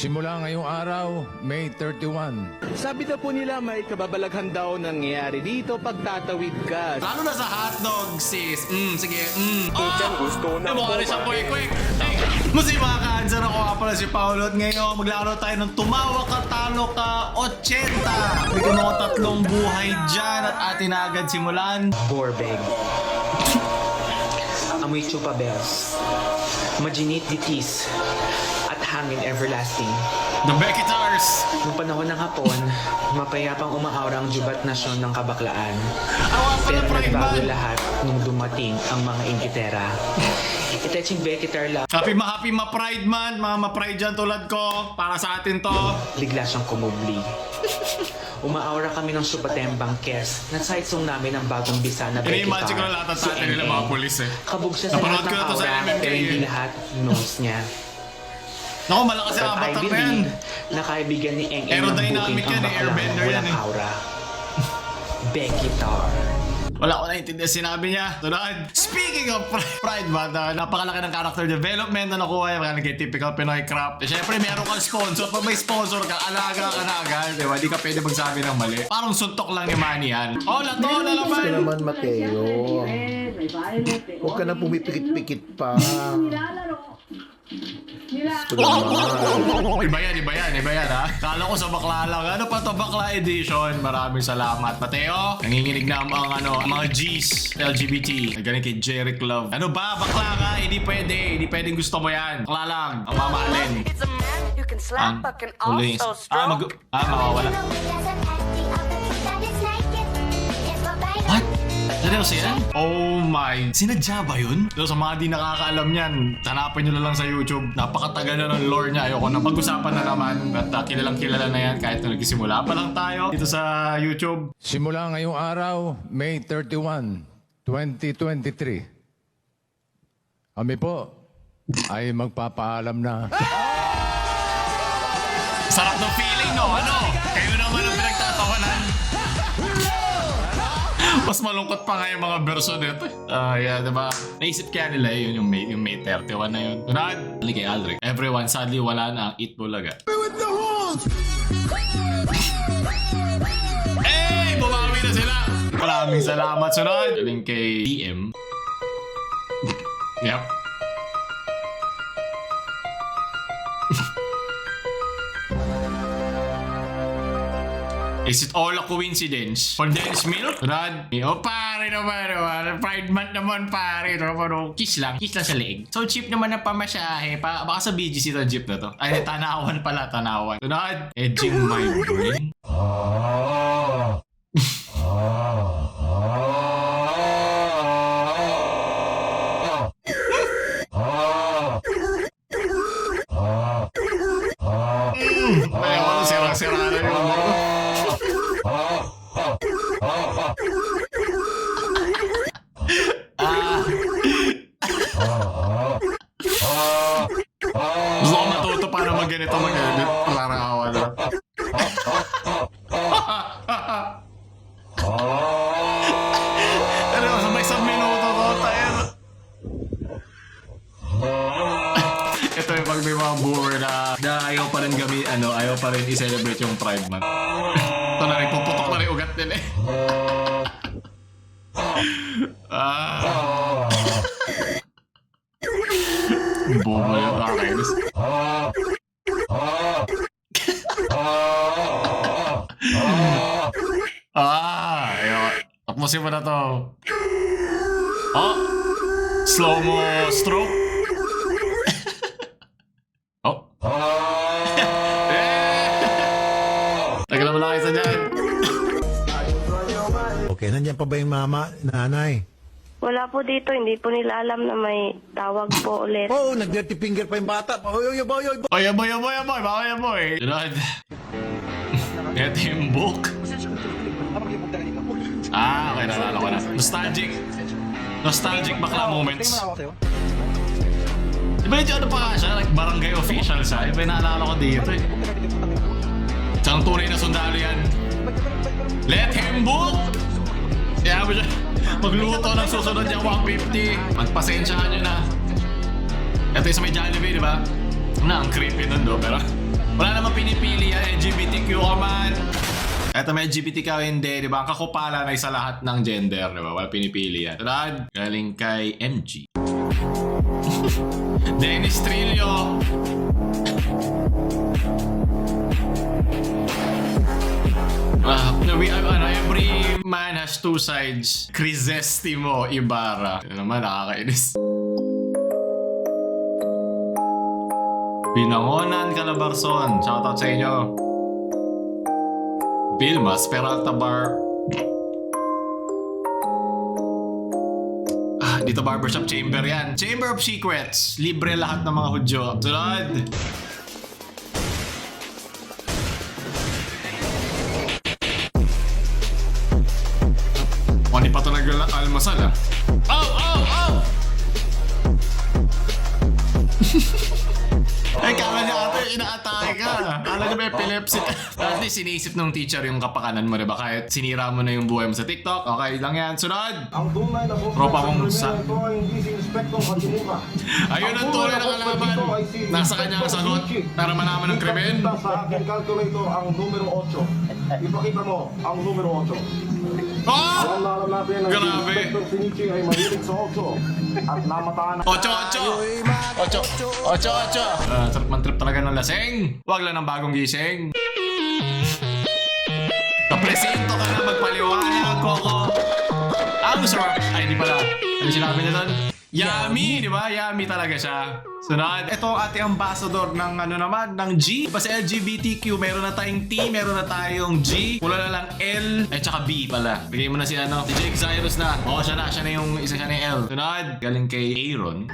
Simula ngayong araw, May 31. Sabi na po nila may kababalaghan daw nangyayari dito pag tatawid ka. Lalo na sa hotdog, sis. Sige. Gusto na Mukha na siyang quick. Musi mga ka-answer, ako nga pala si Paolo at ngayon maglaro tayo ng tumawa ka, talo ka, 80. Bigyan mo ko 3 buhay dyan at atin na agad simulan. Borbeg. Amoy chupa bells. Maginate ditis. At hangin everlasting. The Becketars. Noong panahon ng hapon, mapayapang umaaura ang jubat nasyon ng kabaklaan. Awa pala Pero Pride nagbago Man. lahat nung dumating ang mga inkitera. Iteching Becketar lang, Happy ma-Pride Man. Mga ma-Pride dyan tulad ko. Para sa atin to. bigla siyang kumubli. Umaaura kami ng supatembang kes na side song namin ang bagong bisa na Ini-imagine ko na lahat ng tatay nila mga pulis eh. Kabog siya sa Napanood lahat ko ng na to sa aura, MMK pero hindi eh. lahat knows niya. Naku, malakas yung But I avatar na yan. believe na kaibigan ni Eng Eng ng Aerodynamic booking yan ang eh, baklang airbender yan walang eh. aura. Becketar. Wala ko naintindihan sinabi niya. Tunad. Speaking of Pride Man, napakalaki ng character development na nakuha yung mga typical Pinoy crap. Siyempre, meron kang sponsor. Pag may sponsor ka, alaga ka na agad. Diba? Di ka pwede magsabi ng mali. Parang suntok lang ni Manny yan. Oh, lato na Gusto naman. naman, Mateo. Huwag ka na pumipikit-pikit pa. Gusto naman. Iba yan ha. Kala ko sa bakla lang. Ano pa to, bakla edition? Maraming salamat. Mateo, nanginginig na ang mga G's, LGBT. Galing kay Jeric Love. Ano ba, bakla ka? Hindi pwedeng gusto mo yan. Bakla lang, ang mamahalin. It's a man you can slap but can Huling. also stroke. Mawawala. What? Seryoso yan? Oh my. Sinadya ba yun? So, sa mga di nakakaalam yan, hanapin nyo na lang sa YouTube. Napakatagal na ng lore niya. Ayoko na pag-usapan na naman. At kilalang kilala na yan kahit na nagsimula pa lang tayo dito sa YouTube. Simula ngayong araw, May 31, 2023. Kami po ay magpapaalam na. Sarap ng feeling, no? Ano? Kayo naman ang pinagtatawanan. Mas malungkot pa nga yung mga verso nito. Yeah, diba? Naisip kaya nila yun, yung May 31 na yun. Tunad, ali kay Aldrich. Everyone, sadly, wala na ang Eat Bulaga. Hey! Bumawi na sila! Maraming salamat. Sunod, galing kay DM. Yep. Is it all a coincidence? Condensed milk? Rad? Oh, pare naman. Pride month naman, pare. Kiss lang sa leeg. So, cheap naman ang pamasahe. Baka sa BGC to jeep na to. Ay, tanawan pala, tanawan. Tunad, edging my brain. Ay, ako sira-sira na yung umuro. Gusto ko matuto para mag-ganito mag-edit. Larawan na. Pero sa may isang minuto to, tayo. Ito yung pag may mga boomer na ayaw pa rin ayaw pa rin i-celebrate yung Pride Month. Ito na rin, puputok na rin ugat nila eh. Boomer yung kakainis. Ayun. Tapusin mo na to. Oh! Slow-mo stroke. Oh. Tagal naman lang kayo sa dyan. Okay, nandiyan pa ba yung mama, nanay? Wala po dito, hindi po nila alam na may tawag po ulit. Oo, nag-dirty finger pa yung bata. Oy. Oy, boy. Tunod. Ito yung book. Okay, nalala ko na. Nostalgic bakla moments. Diba yung pa nga siya? Like barangay official siya. Iba yung naalala ko dito eh. Siyang tunay na sundalo yan. Let him book! Kaya mo siya, magluto ng susunod niyang 150. Magpasensyahan nyo na. Ito yung sa may Jollibee, di ba? Ang creepy nun do, pero Wala namang pinipili yan, LGBTQ ka man. Eto may LGBT ka o hindi, di ba? Ang kakupalan ay sa lahat ng gender, di ba? Wala pinipili yan. Sunod, galing kay MG. Dennis Trillo. Every man has two sides. Crisestimo Ibarra. Yan naman, nakakainis. Binangonan Calabarzon. Shoutout sa inyo. Vilmas Peralta Bar. Dito barbershop chamber yan. Chamber of Secrets. Libre lahat ng mga Hudyo. Sunod. Hindi pa ito nag-almasal ah. Ay, kala niya ata inaatake ka. Kala niya may epilepsy. At least sinisip ng teacher yung kapakanan mo, diba? Kahit sinira mo na yung buhay mo sa TikTok, okay lang yan. Sunod! Tropa mong sa... Ayun ang tunay na kalaban. Nasa kanya ang sagot para malaman ng krimen. Sa aking calculator ang numero 8. Ipakita mo ang numero 8. Alam na alam natin na si Inspector Shinichi ay mahilig sa 8 at namataan na... 8. Sarap man trip talaga ng laseng. Huwag lang ng bagong gising. Kapresinto ka na magpaliwanag, Coco. Ang sarap. Ay, hindi pala. Ano sinabi niya doon? Yummy, di ba? Yummy talaga siya. Sunod. Ito ang ating ambassador ng ano naman, ng G. Diba sa LGBTQ, meron na tayong T, meron na tayong G. Wala na lang L, at saka B pala. Bigay mo na si ano, si Jake Cyrus na. Oo, siya na yung isa siya na yung L. Sunod. Galing kay Aaron.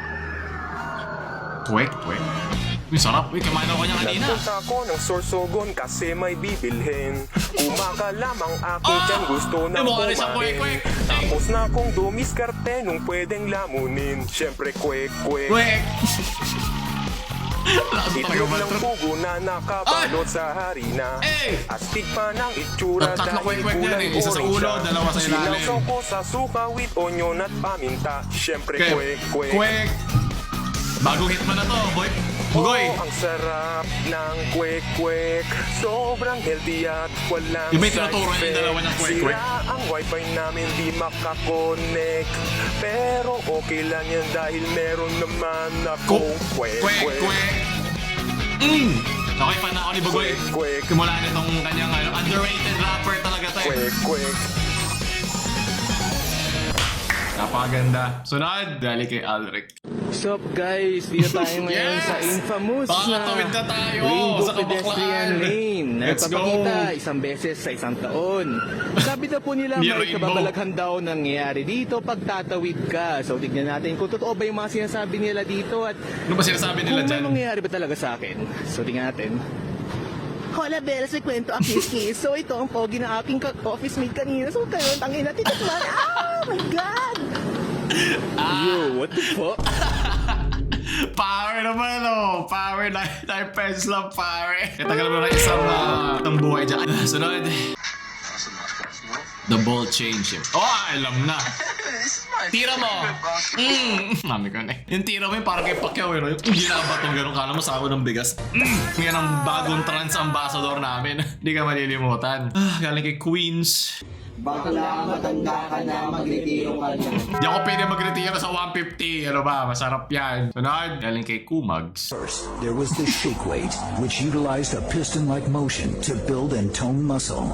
Twek. Uy, sarap. Uy, kumain ako kanya kanina. Nagpunta ako ng Sorsogon kasi may bibilhin. Kumakalamang aking dyan gusto na kumain. Tapos na akong dumiskarte nung pwedeng lamunin. Siyempre, kwek. Itlog ng pugo na nakabalot sa harina. Astig pa ng itsura dahil kulay Isa sa ulo, dalawa sa ilalim. Sinawsaw ko sa suka with onion at paminta. Siyempre, kwek. Bagong hitman na to, boy. Bugoy. Ang sarap ng kwek. Sobrang healthy at walang Yung may tinuturo yung dalawa ng kwek. Sira ang wifi namin, di makakonect. Pero okay lang yan dahil meron naman akong kwek. Okay pa na ako ni Bugoy. Kumula nitong kanyang underrated rapper talaga tayo. Kwek. Napakaganda. Sunod, dali kay Alric. What's up guys? Dito tayo ngayon sa infamous Pakatawid na tayo Rainbow sa Pedestrian kabaklaan. Lane. Let's go. Nagpapakita isang beses sa isang taon. Sabi na po nila May may rainbow. kababalaghan daw nangyayari dito pag tatawid ka. So tignan natin kung totoo ba yung mga sinasabi nila dito at Ano ba sinasabi nila kung may dyan? mangyayari ba talaga sa akin. So tingnan natin. Hola Bella, sa kwento ang kiss. So ito ang pogi na aking office mate kanina. So kayo, tangina, titikman. Oh my God! Yo, what the fuck? Power naman Power na pens lang power. Katagal mo na isang buhay dyan. Sunod. The ball change him. Alam na. Tira mo. Mami ko na eh. Yung tira mo yung parang kay Pacquiao eh. Yung ginabatong gano'n. Kala mo sa ako ng bigas. Yan ang bagong trans ambassador namin. Hindi ka malilimutan. Galing kay Queens. Bakla, matanda ka na, magretiro ka na. Di ako pwede magretiro sa 150. Ano ba? Masarap yan. Sunod. Galing kay Kumags. First, there was the shake weight, which utilized a piston-like motion to build and tone muscle.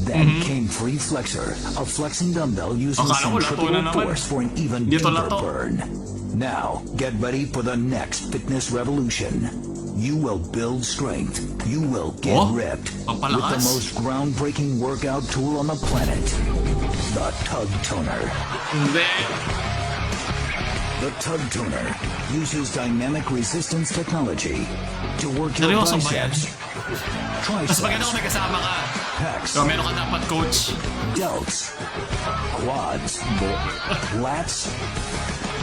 Then came Free Flexor, a flexing dumbbell using centrifugal force for an even deeper burn. Now, get ready for the next fitness revolution. You will build strength. You will get ripped with the most groundbreaking workout tool on the planet, the Tug Toner. The Tug Toner uses dynamic resistance technology to work your biceps, triceps, pecs, delts, quads, lats,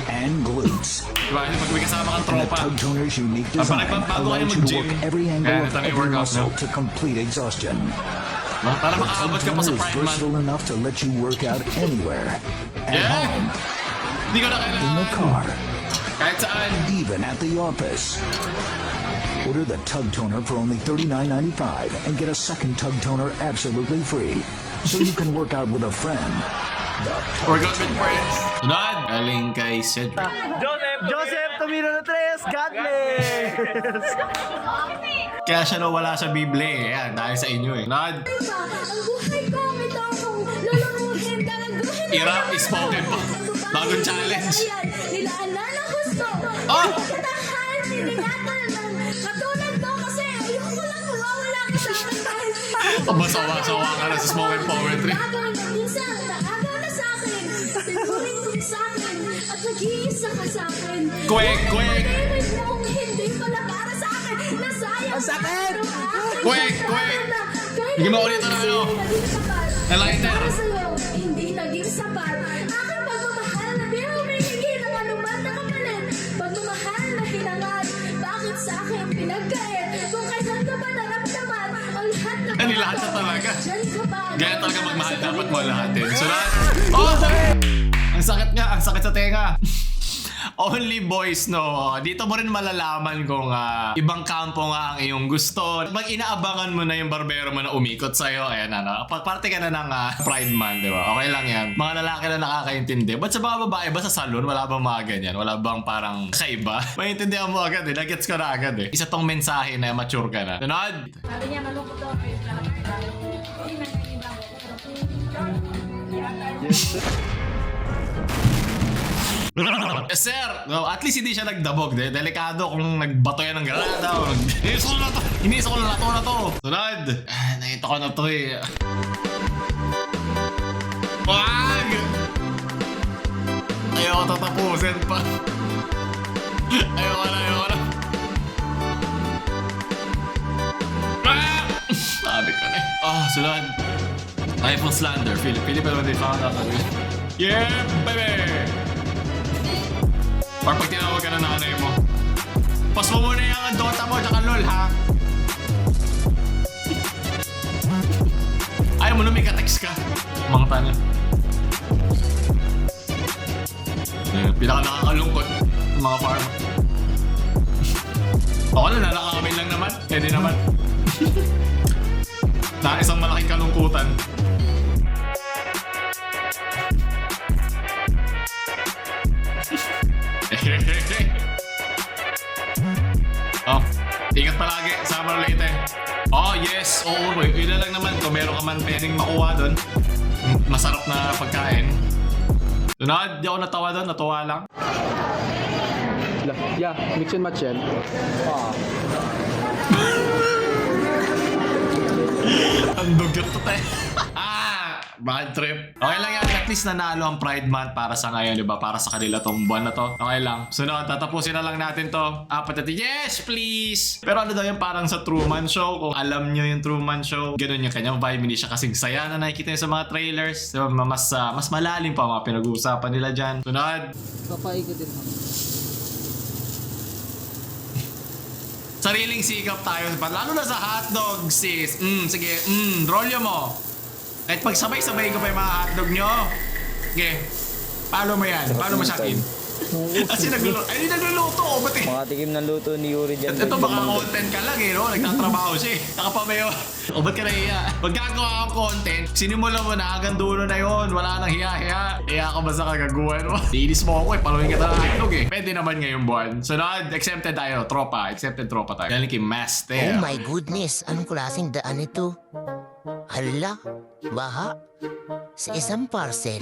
and glutes. And the Tug Toner's unique design allows you to work every angle of every muscle to complete exhaustion. The Tug Toner is versatile enough to let you work out anywhere, at home, in the car, even at the office. Order the Tug Toner for only $39.95 and get a second Tug Toner absolutely free. So you can work out with a friend. Workout with friends. Sunod. Galing kay Cedric. Joseph Tomino Tres, God bless! Kaya siya nawala sa Biblia eh. Ayan, dahil sa inyo eh. Sunod. Irap is spoken pa. Bagong challenge. Oh! Masawa-sawa ka na sa spoken poetry. Kwek! Kwek! Ang sakit! Kwek! Kwek! Bigyan mo ulit na ano. Na lighter. Hindi naging sapat. Aking pagmamahal na di humihingi ng anuman na kapalit. Pagmamahal na hinangad. Bakit sa akin pinagkait? Kung kailan ka ba naramdaman ang lahat na Ano lahat na talaga? Diyan ka ba? Gaya talaga magmahal, dapat mo lahat eh. So lahat. Oh! Ang sakit nga, ang sakit sa tenga. Only boys, no. Dito mo rin malalaman kung ibang kampo nga ang iyong gusto. Pag inaabangan mo na yung barbero mo na umikot sa'yo, ayan ano. Pagparte ka na ng Pride Month, di ba? Okay lang yan. Mga lalaki na nakakaintindi. Ba't sa mga babae ba sa salon, wala bang mga ganyan? Wala bang parang kaiba? Maintindihan mo agad eh. Nagets ka na agad eh. Isa tong mensahe na mature ka na. Sunod! Sabi niya, malungkot daw. Yes, sir! No, at least hindi siya nagdabog. Delikado kung nagbato yan ng granada. Inis ko na to! Inis ko na to! Sunod! Nakita ko na to eh. Wag! Ayoko tatapusin pa. Ayoko na. Sabi ko na eh. Sunod. Rifle slander. Philip naman din found out. Yeah, baby! Or pag tinawag ka na nanay mo, pas mo muna yung Dota mo tsaka LOL, ha? Ayaw mo na may ka-text ka. Mga tanya. Pinaka nakakalungkot yung mga farm. Ako na, nalakamin lang naman. Pwede naman. Na isang malaking kalungkutan. Ingat palagi, summer late. Yes, oo, yun na lang naman. Kung meron ka man pwedeng makuha doon, masarap na pagkain. Sunod, di ako natawa doon, natuwa lang. Yeah, mix and match yan. Ang dugyot to tayo. Bad trip. Okay lang yan. At least nanalo ang Pride Month para sa ngayon, di ba? Para sa kanila tong buwan na to. Okay lang. Sunod, tatapusin na lang natin to. Apat natin. Yes, please! Pero ano daw yung parang sa Truman Show? Kung alam nyo yung Truman Show, ganun yung kanyang vibe. Hindi siya kasing saya na nakikita nyo sa mga trailers. Diba? Mas malalim pa mga pinag-uusapan nila dyan. Sunod. Papaikutin mo. Sariling sikap tayo. Lalo na sa hotdog, sis. Sige, rolyo mo. Kahit pag sabay-sabay ko pa yung mga hotdog nyo. Okay. Follow mo yan. Follow mo sa akin. Kasi nagluluto. Ay, hindi nagluluto. Ba't eh? Mga tikim ng luto ni Yuri dyan. Ito baka content ka lang eh, no? Nagtatrabaho siya eh. Nakapamayo. O ba't ka nahiya? Pag gagawa kang content, sinimula mo na hanggang dulo na yun. Wala nang hiya-hiya. Hiya ka ba sa kagaguhan mo? Iinis mo ako eh. Paluhin ka na ng hotdog eh. Pwede naman ngayong buwan. Sunod, exempted tayo. Tropa. Exempted tropa tayo. Galing kay Master. Oh my goodness. Anong klaseng daan ito? Hala, baha sa isang parcel.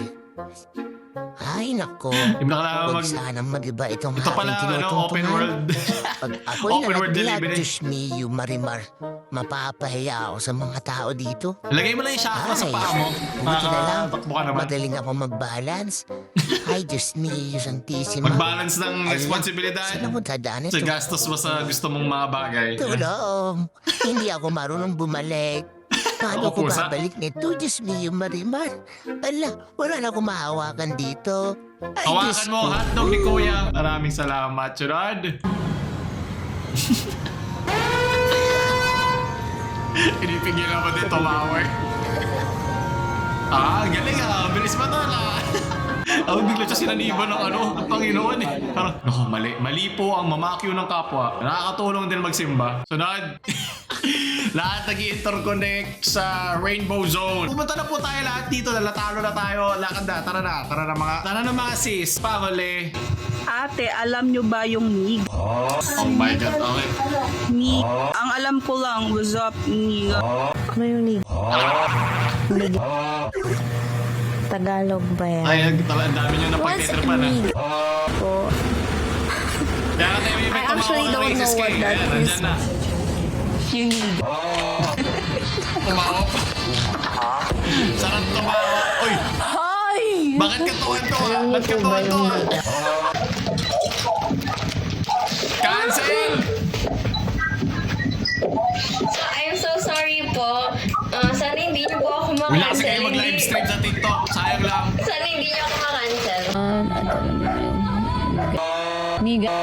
Ay, nako. Huwag sanang mag-iba itong ito pala, open world. Pag ako'y nalaglag, Diyos me, Marimar, mapapahiya ako sa mga tao dito. Lagay mo lang yung shaka sa paa mo. Buti na lang, magaling ako mag-balance. Ay, Diyos me, Santissima. Mag-balance ng responsibilidad. Saan ako dadaan ito? Sa gastos mo sa gusto mong mga bagay. Tulong, hindi ako marunong bumalik. Paano ko babalik nito? Diyos me, Marimar. Ala, wala na akong mahawakan dito. Ay, hawakan mo ang hotdog ni Kuya. Maraming salamat, Churad. Pinipigil na ba din tumawa? Galing bilis pa to Ako bigla siya sinaniba ng ng Panginoon eh. Parang, mali po ang mamakyo ng kapwa. Nakakatulong din magsimba. Sunod. Lahat nag-interconnect sa Rainbow Zone. Pumunta na po tayo lahat dito. Nalatalo na tayo. Lakad na. Tara na mga sis. Pahuli. Ate, alam nyo ba yung NIG? Oh my God. Okay. NIG. Ang alam ko lang, what's up, NIG? Ano yung NIG? NIG. Tagalog ba yan? Ay, ang dami nyo na pagtetrapan ha. Po. Kaya ka tayo may I actually tumawa don't ng know racist what kayo. that Ayan, is. nandyan na. Yung NIG. Tumawa pa. Sarap tumawa. Uy! Hi! Bakit ka tuwan-tuwa? Bakit ka tuwan-tuwa? Cancel! I'm so sorry po. Sana hindi niyo po ako Wala kasi makancel. kayo mag-live stream sa TikTok. Sayang lang. Sana hindi niyo ako makancel. Niga.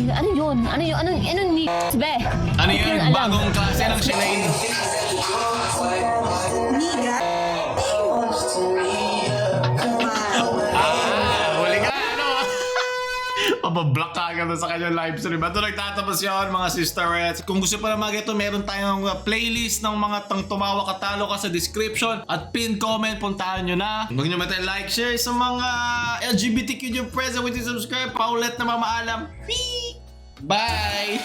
Ano yun? Anong niga? Be? Ano yun? Bagong klase ng Shilane. Huli ka, ano? Pabablock ka agad sa kanyang live stream. Ito nagtatapos yun, mga sisterettes. Kung gusto pa naman ito, meron tayong playlist ng mga tang tumawa katalo ka sa description at pin comment, puntahan nyo na. Huwag nyo matay like, share sa mga LGBTQ yung present with subscribe. Paulit na mamaalam. Bye!